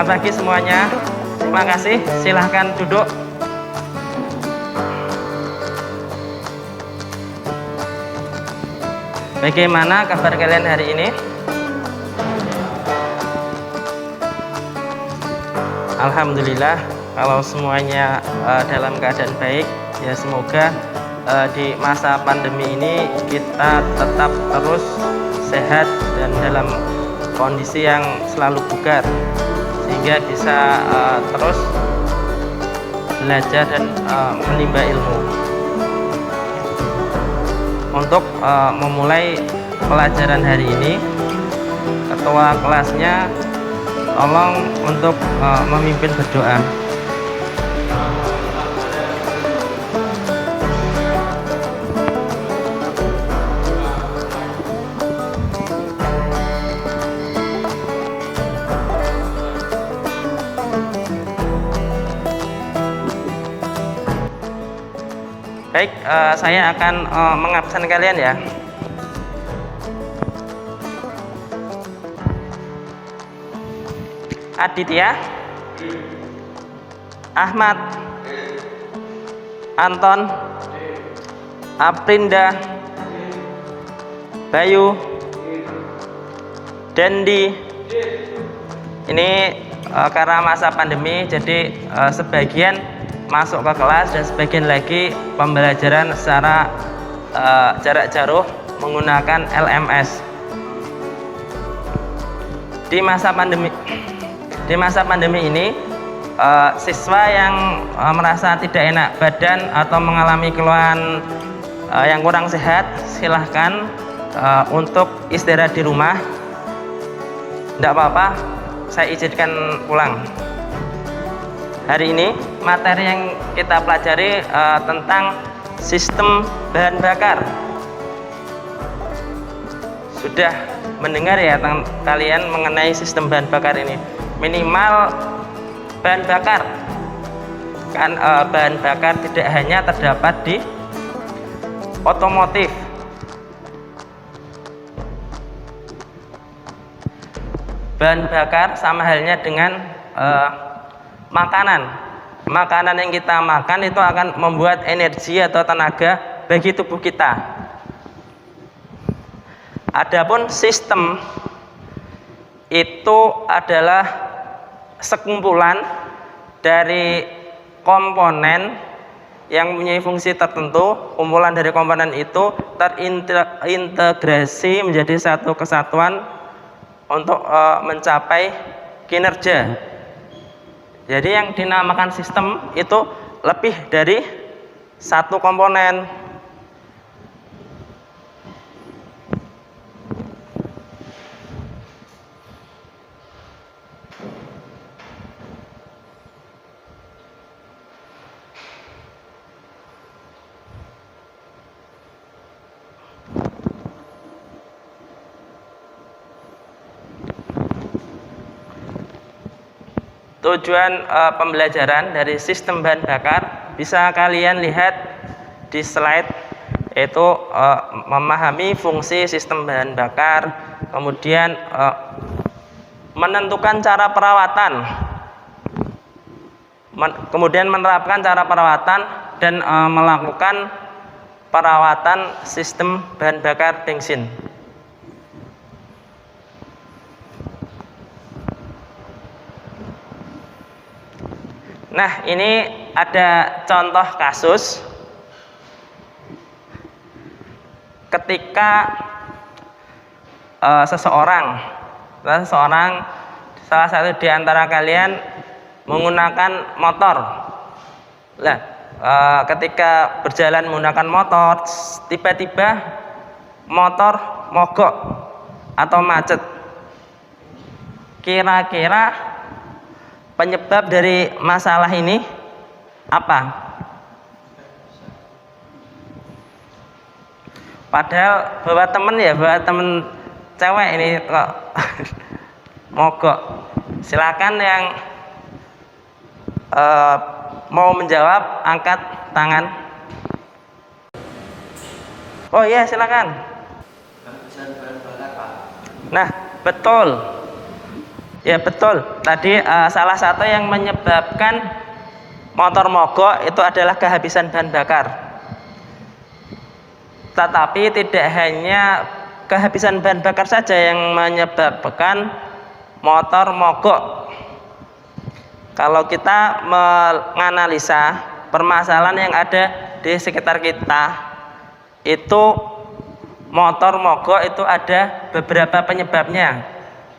Selamat pagi semuanya. Terima kasih. Silahkan duduk. Bagaimana kabar kalian hari ini? Alhamdulillah, kalau semuanya dalam keadaan baik, ya semoga di masa pandemi ini kita tetap terus sehat dan dalam kondisi yang selalu bugar, sehingga bisa terus belajar dan menimba ilmu. Untuk memulai pelajaran hari ini, ketua kelasnya tolong untuk memimpin berdoa. Baik, saya akan mengabsen kalian ya. Aditya, Ahmad, Anton, Aprinda, Bayu, Dendi. Ini karena masa pandemi, jadi sebagian masuk ke kelas dan sebagian lagi pembelajaran secara jarak jauh menggunakan LMS. Di masa pandemi ini, siswa yang merasa tidak enak badan atau mengalami keluhan yang kurang sehat, silahkan untuk istirahat di rumah. Tidak apa-apa, saya izinkan pulang. Hari ini materi yang kita pelajari tentang sistem bahan bakar. Sudah mendengar ya kalian mengenai sistem bahan bakar ini? Minimal bahan bakar kan, bahan bakar tidak hanya terdapat di otomotif. Bahan bakar sama halnya dengan makanan yang kita makan itu akan membuat energi atau tenaga bagi tubuh kita. Adapun sistem itu adalah sekumpulan dari komponen yang mempunyai fungsi tertentu. Kumpulan dari komponen itu terintegrasi menjadi satu kesatuan untuk mencapai kinerja. Jadi yang dinamakan sistem itu lebih dari satu komponen. Tujuan pembelajaran dari sistem bahan bakar bisa kalian lihat di slide, yaitu memahami fungsi sistem bahan bakar, kemudian menentukan cara perawatan, kemudian menerapkan cara perawatan dan melakukan perawatan sistem bahan bakar bensin. Nah, ini ada contoh kasus ketika seseorang, salah satu di antara kalian menggunakan motor. Nah, ketika berjalan menggunakan motor, tiba-tiba motor mogok atau macet. Kira-kira penyebab dari masalah ini apa? Padahal bawa temen cewek ini kok mogok. Silakan yang mau menjawab angkat tangan. Oh iya, silakan. Nah, betul. Ya betul. Tadi salah satu yang menyebabkan motor mogok itu adalah kehabisan bahan bakar. Tetapi tidak hanya kehabisan bahan bakar saja yang menyebabkan motor mogok. Kalau kita menganalisa permasalahan yang ada di sekitar kita, itu motor mogok itu ada beberapa penyebabnya.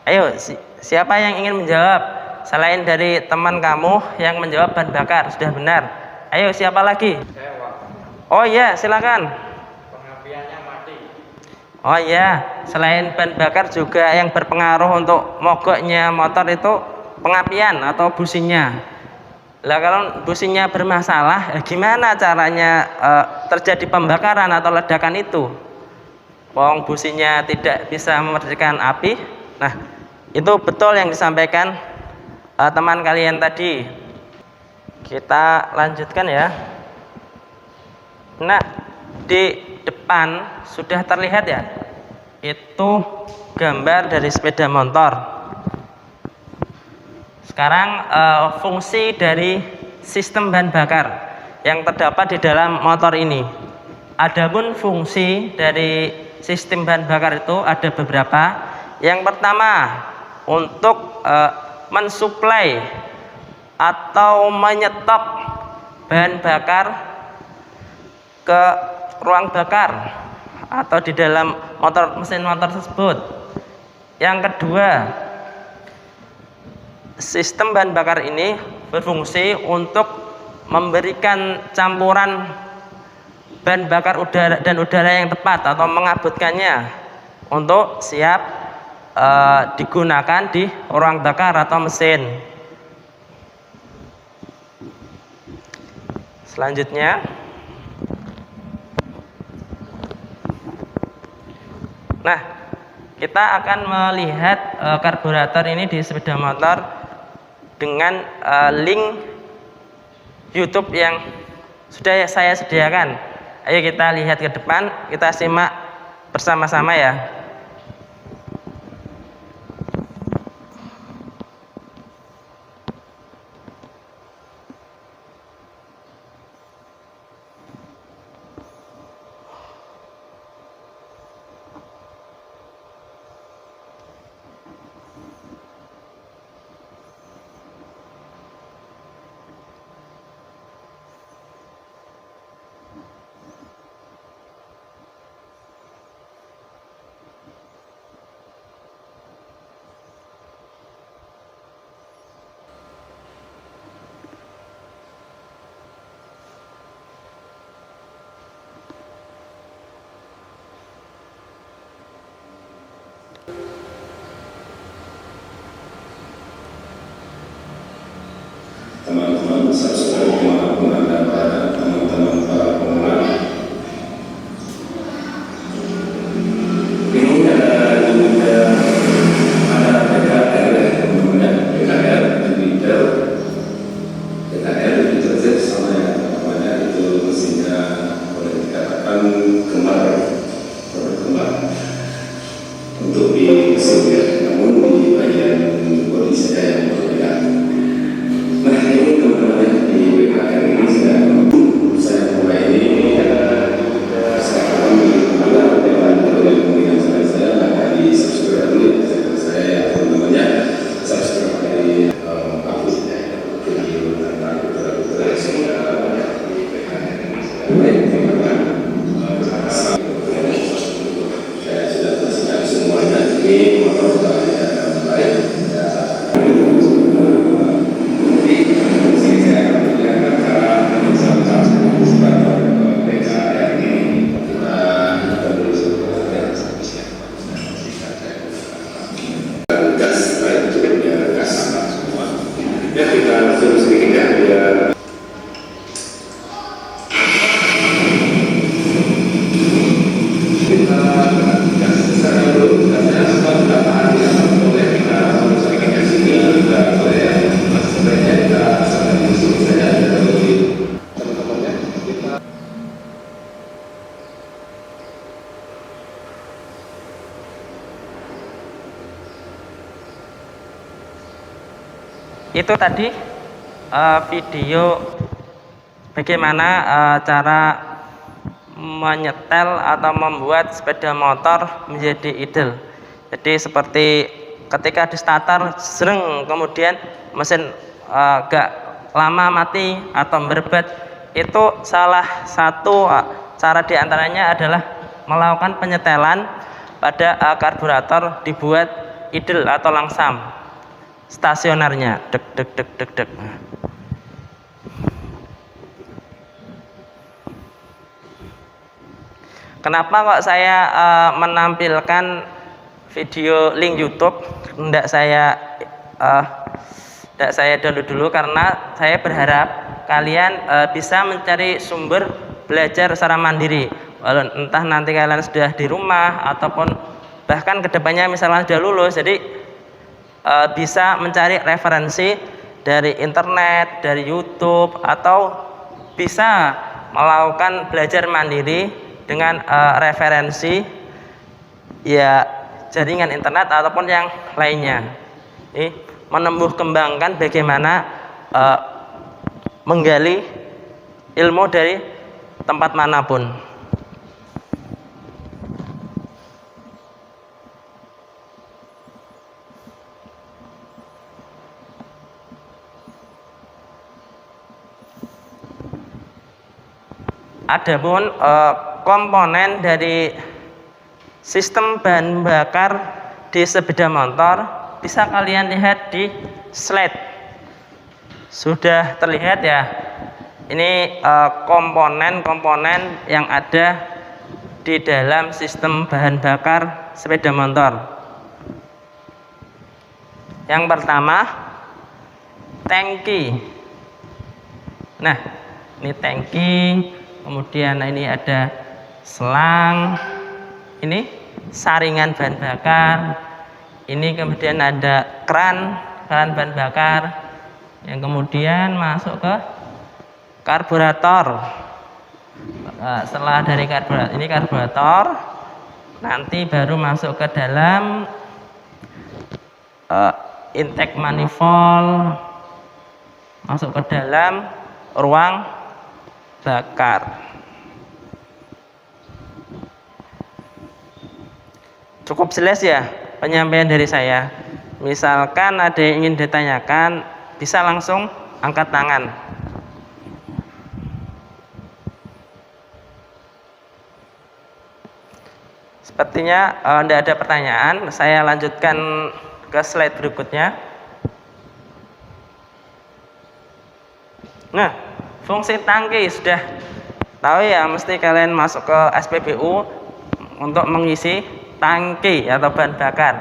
Ayo, siapa yang ingin menjawab selain dari teman kamu yang menjawab bahan bakar? Sudah benar. Ayo, siapa lagi? Oh iya, silakan. Pengapiannya mati. Oh iya, selain bahan bakar juga yang berpengaruh untuk mogoknya motor itu pengapian atau businya. Lah kalau businya bermasalah, gimana caranya terjadi pembakaran atau ledakan itu? Wong businya tidak bisa memerdekakan api. Nah, itu betul yang disampaikan teman kalian tadi. Kita lanjutkan ya. Nah, di depan sudah terlihat ya, itu gambar dari sepeda motor. Sekarang fungsi dari sistem bahan bakar yang terdapat di dalam motor ini. Adapun fungsi dari sistem bahan bakar itu ada beberapa. Yang pertama, untuk mensuplai atau menyetop bahan bakar ke ruang bakar atau di dalam mesin motor tersebut. Yang kedua, sistem bahan bakar ini berfungsi untuk memberikan campuran bahan bakar udara dan udara yang tepat atau mengabutkannya untuk siap digunakan di ruang bakar atau mesin. Selanjutnya, nah, kita akan melihat karburator ini di sepeda motor dengan link YouTube yang sudah saya sediakan. Ayo kita lihat ke depan, kita simak bersama-sama ya. Teman-teman, saudara dimanapun Anda berada, teman-teman para pengguna, ini juga ada PKR ya, kemudian PKR digital, PKR digital sama yang namanya itu mesinnya boleh dikatakan kembar untuk di mesin ya, namun di bagian bodi saja yang berbeda. Nah, ini teman-teman di Itu tadi video bagaimana cara menyetel atau membuat sepeda motor menjadi idle. Jadi seperti ketika di starter sering kemudian mesin agak lama mati atau berbat, itu salah satu cara diantaranya adalah melakukan penyetelan pada karburator dibuat idle atau langsam stasionernya dek dek dek dek dek. Kenapa kok saya menampilkan video link YouTube? Tidak saya download dulu karena saya berharap kalian bisa mencari sumber belajar secara mandiri. Entah nanti kalian sudah di rumah ataupun bahkan kedepannya misalnya sudah lulus, jadi bisa mencari referensi dari internet, dari YouTube, atau bisa melakukan belajar mandiri dengan referensi ya jaringan internet ataupun yang lainnya. Ini menumbuh kembangkan bagaimana menggali ilmu dari tempat manapun. Adapun komponen dari sistem bahan bakar di sepeda motor bisa kalian lihat di slide. Sudah terlihat ya. Ini komponen-komponen yang ada di dalam sistem bahan bakar sepeda motor. Yang pertama, tangki. Nah, ini tangki. Kemudian ini ada selang, ini saringan bahan bakar, ini kemudian ada keran bahan bakar yang kemudian masuk ke karburator. Setelah dari karburator, ini karburator, nanti baru masuk ke dalam intake manifold, masuk ke dalam ruang bakar. Cukup jelas ya penyampaian dari saya. Misalkan ada yang ingin ditanyakan, bisa langsung angkat tangan. Sepertinya tidak ada pertanyaan. Saya lanjutkan ke slide berikutnya. Nah, fungsi tangki sudah tahu ya, mesti kalian masuk ke SPBU untuk mengisi tangki atau bahan bakar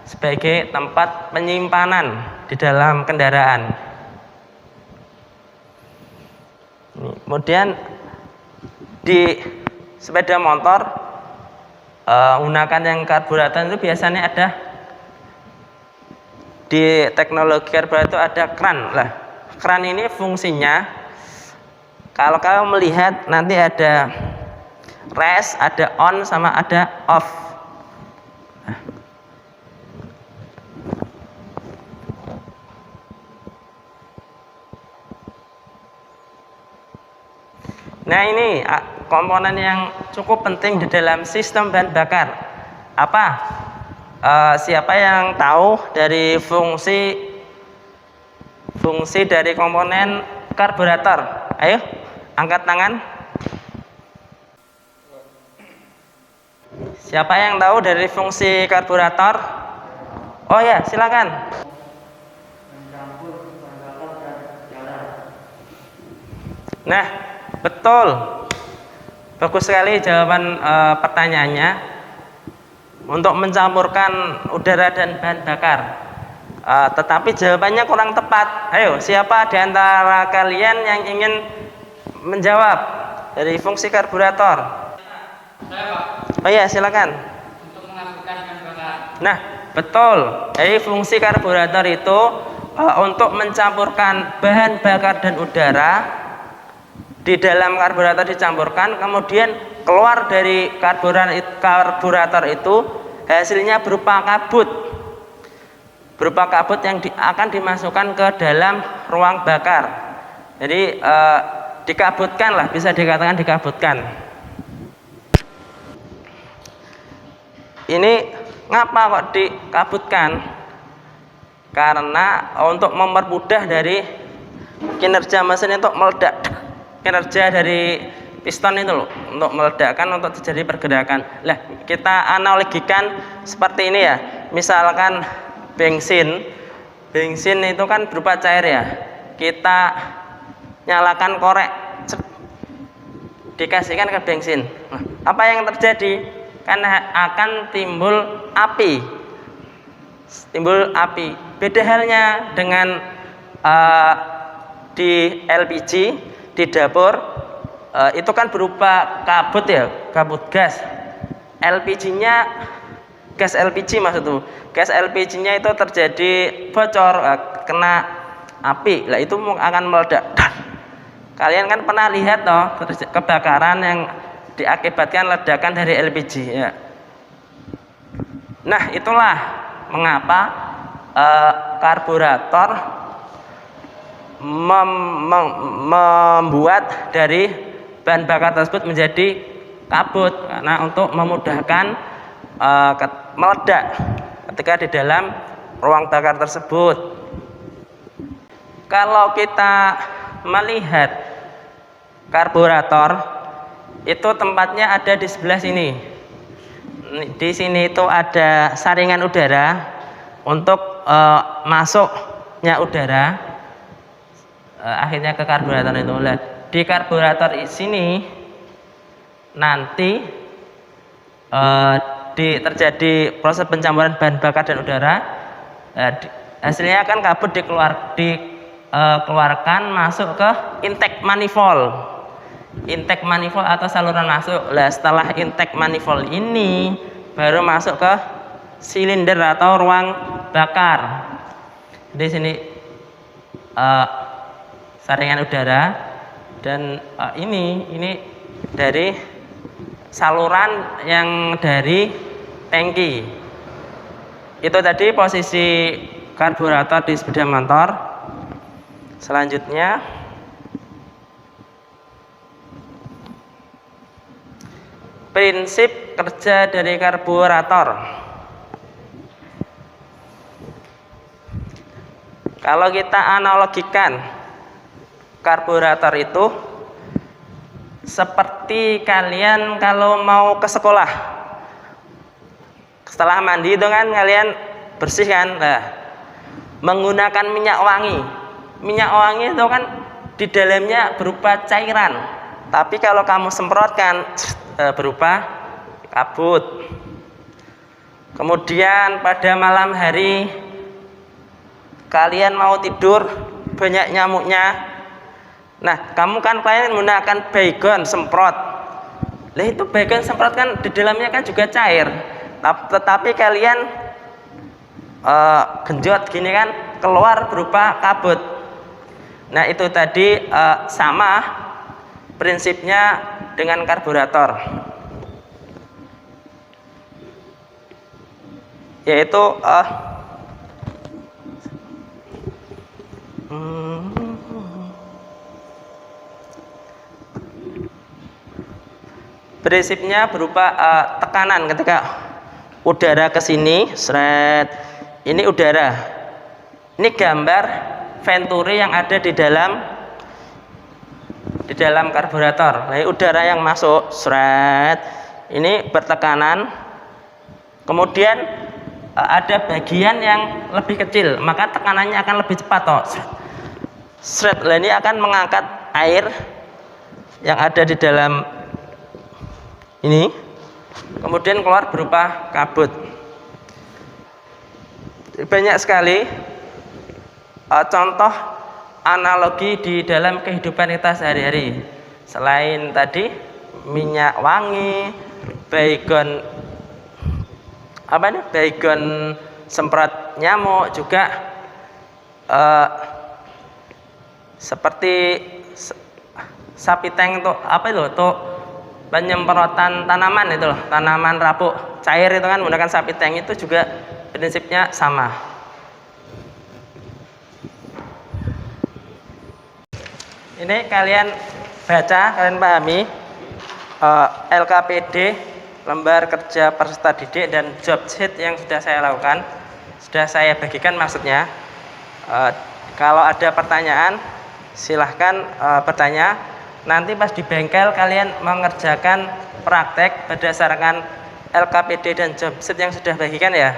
sebagai tempat penyimpanan di dalam kendaraan. Kemudian di sepeda motor menggunakan yang karburator itu biasanya ada di teknologi karburator itu ada keran. Lah, keran ini fungsinya kalau kalian melihat nanti ada rest, ada on sama ada off. Nah, ini komponen yang cukup penting di dalam sistem bahan bakar. Apa? Siapa yang tahu dari fungsi dari komponen karburator? Ayo, angkat tangan. Siapa yang tahu dari fungsi karburator? Oh ya, silakan. Nah, betul. Bagus sekali jawaban pertanyaannya. Untuk mencampurkan udara dan bahan bakar. Tetapi jawabannya kurang tepat. Ayo, siapa di antara kalian yang ingin menjawab dari fungsi karburator? Oh iya, silakan. Untuk menghasilkan bahan bakar. Nah, betul. Jadi fungsi karburator itu untuk mencampurkan bahan bakar dan udara di dalam karburator dicampurkan, kemudian keluar dari karburator itu hasilnya berupa kabut. berupa kabut yang akan dimasukkan ke dalam ruang bakar. Jadi dikabutkan lah, bisa dikatakan dikabutkan. Ini ngapa kok dikabutkan? Karena untuk mempermudah dari kinerja mesin untuk meledak, kinerja dari piston itu loh, untuk meledakkan, untuk terjadi pergerakan. Lah, kita analogikan seperti ini ya. Misalkan bensin itu kan berupa cair ya. Kita nyalakan korek, dikasihkan ke bensin. Nah, apa yang terjadi? Kan akan timbul api. Beda halnya dengan di LPG, di dapur, itu kan berupa kabut ya, kabut gas. LPG-nya, gas LPG maksudnya, gas LPG-nya itu terjadi bocor, kena api, lah itu akan meledak. Kalian kan pernah lihat toh kebakaran yang diakibatkan ledakan dari LPG ya. Nah, itulah mengapa karburator membuat dari bahan bakar tersebut menjadi kabut, karena untuk memudahkan meledak ketika di dalam ruang bakar tersebut. Kalau kita melihat karburator itu tempatnya ada di sebelah sini. Di sini itu ada saringan udara untuk masuknya udara akhirnya ke karburator itu. Di karburator sini nanti terjadi proses pencampuran bahan bakar dan udara. Hasilnya kan kabut dikeluarkan masuk ke intake manifold. Intake manifold atau saluran masuk. Lah, setelah intake manifold ini baru masuk ke silinder atau ruang bakar. Di sini saringan udara, dan ini dari saluran yang dari tangki. Itu tadi posisi karburator di sepeda motor. Selanjutnya prinsip kerja dari karburator. Kalau kita analogikan karburator itu seperti kalian kalau mau ke sekolah, setelah mandi itu kan kalian bersihkan, menggunakan minyak wangi. Minyak wangi itu kan di dalamnya berupa cairan, tapi kalau kamu semprotkan berupa kabut. Kemudian pada malam hari kalian mau tidur, banyak nyamuknya. Nah, kamu kan pengen menggunakan baygon semprot. Lah, itu baygon semprot kan di dalamnya kan juga cair. Tetapi kalian genjot gini kan keluar berupa kabut. Nah, itu tadi sama prinsipnya dengan karburator, yaitu prinsipnya berupa tekanan. Ketika udara ke sini, seret, ini udara, ini gambar venturi yang ada di dalam karburator. Nah, udara yang masuk, seret, ini bertekanan. Kemudian ada bagian yang lebih kecil, maka tekanannya akan lebih cepat toh. Seret, ini akan mengangkat air yang ada di dalam ini, kemudian keluar berupa kabut. Banyak sekali contoh analogi di dalam kehidupan kita sehari-hari. Selain tadi minyak wangi, baygon semprot nyamuk, juga seperti sapi tank itu tuh penyemprotan tanaman itu loh, tanaman rapuk cair itu kan menggunakan sapi tank, itu juga prinsipnya sama. Ini kalian baca, kalian pahami LKPD, lembar kerja peserta didik, dan job sheet yang sudah saya lakukan, sudah saya bagikan maksudnya. Kalau ada pertanyaan silahkan bertanya. Nanti pas di bengkel kalian mengerjakan praktek berdasarkan LKPD dan job sheet yang sudah bagikan ya.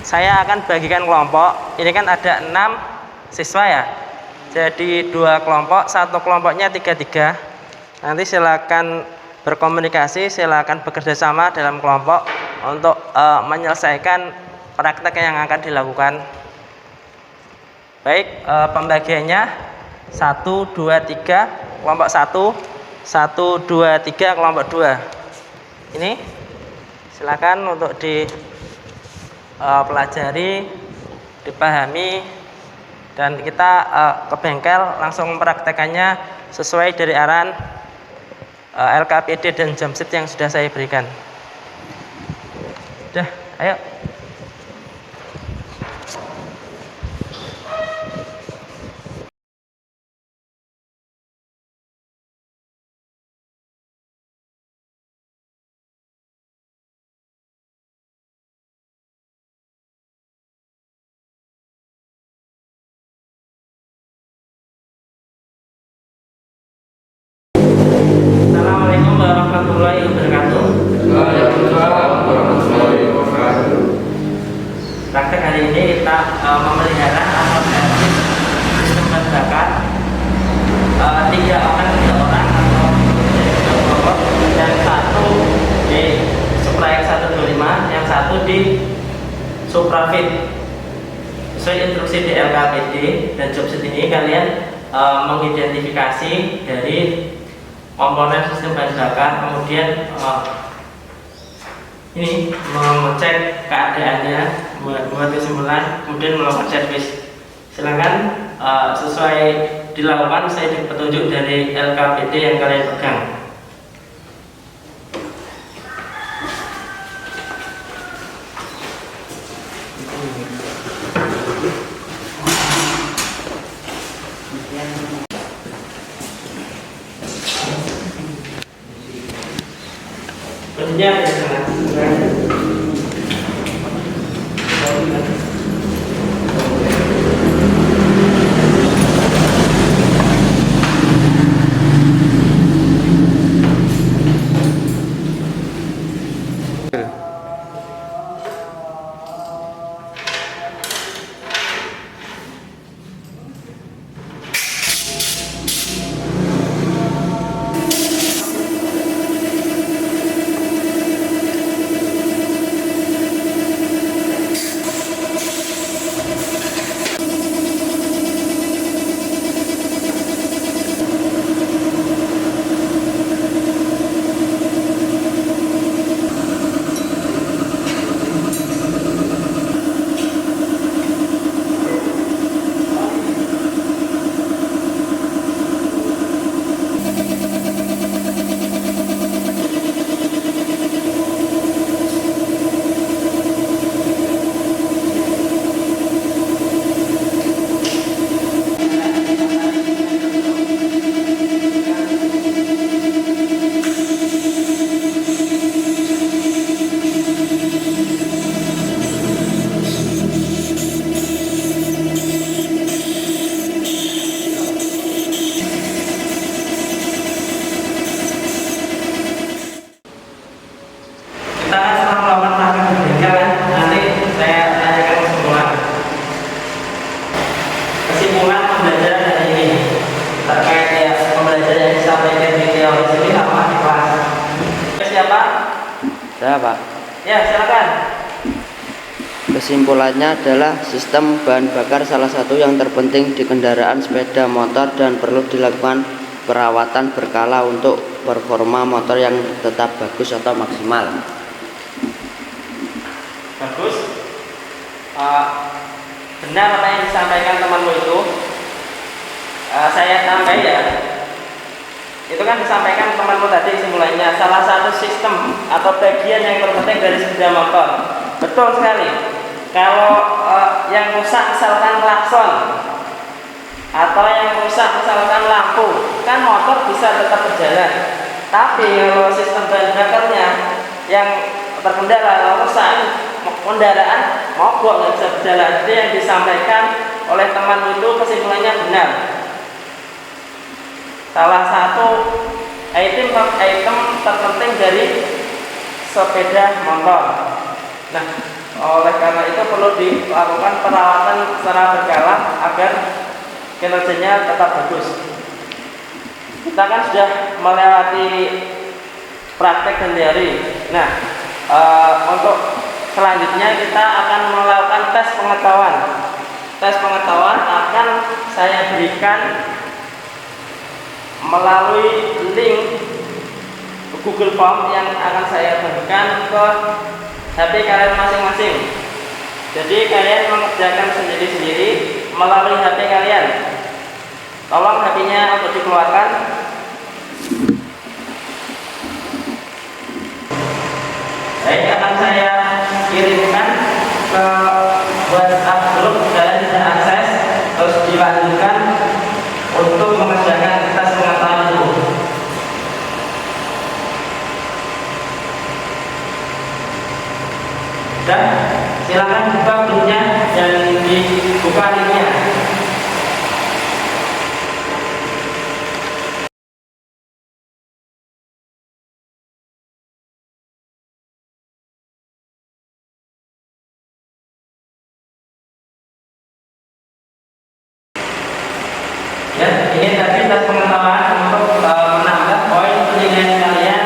Saya akan bagikan kelompok. Ini kan ada 6 siswa ya. Jadi 2 kelompok, satu kelompoknya 3-3. Nanti silakan berkomunikasi, silakan bekerja sama dalam kelompok untuk menyelesaikan praktek yang akan dilakukan. Baik, pembagiannya 1, 2, 3, kelompok 1, 1, 2, 3, kelompok 2. Ini silakan untuk pelajari, dipahami, dan kita ke bengkel langsung mempraktekannya sesuai dari arahan LKPD dan job sheet yang sudah saya berikan. Udah, ayo. Assalamualaikum warahmatullahi wabarakatuh. Waalaikumsalam warahmatullahi wabarakatuh. Praktek hari ini kita memelihara atau servis sistem bahan bakar 3 orang atau kelompok, yang satu di supplier 125, yang satu di Suprafit. Sesuai instruksi di LKPD dan job sheet ini kalian mengidentifikasi dari komponen sistem bahan bakar, kemudian ini mengecek keadaannya, membuat kesimpulan, kemudian melakukan servis. Silakan sesuai dilakukan sesuai petunjuk dari LKPD yang kalian pegang. Kuncinya di sana. Saya Pak. Ya, silakan. Kesimpulannya adalah sistem bahan bakar salah satu yang terpenting di kendaraan sepeda motor dan perlu dilakukan perawatan berkala untuk performa motor yang tetap bagus atau maksimal. benar apa yang disampaikan temanmu itu? Saya tambah ya. Itu kan disampaikan temanmu tadi simulasinya salah satu sistem atau bagian yang terpenting dari sepeda motor. Betul sekali. Kalau yang rusak misalkan klakson atau yang rusak misalkan lampu, kan motor bisa tetap berjalan. Tapi kalau sistem bahan bakarnya yang terkendala atau rusak, kendaraan mogok nggak bisa berjalan. Jadi yang disampaikan oleh teman itu kesimpulannya benar. Salah satu item terpenting dari sepeda motor. Nah, oleh karena itu perlu dilakukan perawatan secara berkala agar kinerjanya tetap bagus. Kita kan sudah melewati praktek sehari-hari. Nah, untuk selanjutnya kita akan melakukan tes pengetahuan. Tes pengetahuan akan saya berikan melalui link Google Form yang akan saya bagikan ke HP kalian masing-masing. Jadi kalian mengerjakan sendiri-sendiri melalui HP kalian. Tolong HP-nya untuk dikeluarkan. Baik, akan saya kirimkan ke WhatsApp grup, kalian bisa akses terus dilanjutkan untuk mengerjakan tes pengetahuan itu. Dan silakan buka grupnya dan dibuka linknya. Ya, ini tadi tes pengetahuan untuk menambah poin penilaian kalian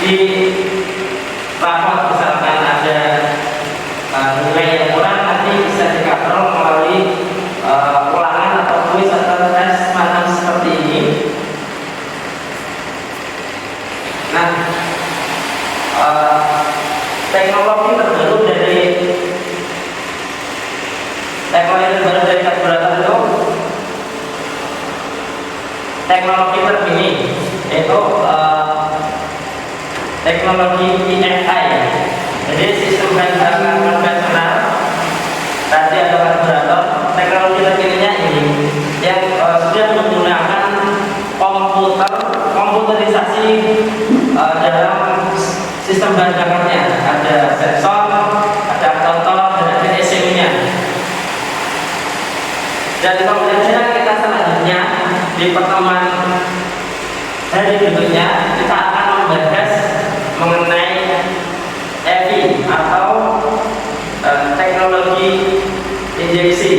di rapor. Misalkan ada nilai yang kurang, nanti bisa dikatrol melalui ulangan atau kuis atau tes semacam seperti ini. Nah, teknologi terbaru dari karburator itu teknologi terkini, yaitu teknologi EFI. Jadi sistem bahan bakar konvensional tadi ada karburator. Teknologi terkininya ini yang sudah menggunakan komputerisasi dalam sistem bahan bakarnya. Ada sensor, ada aktuator, dan ada ECU-nya. Dan pembelajaran kita selanjutnya di pertemuan hari berikutnya kita akan membahas mengenai EV atau teknologi injeksi.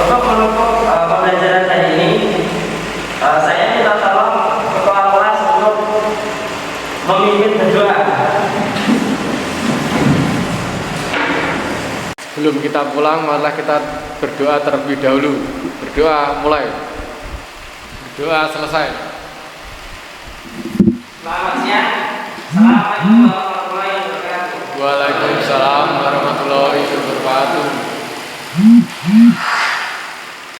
Untuk menutup pembelajaran hari ini, saya minta tolong ketua kelas untuk memimpin berdoa. Sebelum kita pulang, marilah kita berdoa terlebih dahulu. Berdoa mulai. Berdoa selesai. Selamat siang. Assalamualaikum warahmatullahi wabarakatuh. Waalaikumsalam warahmatullahi wabarakatuh.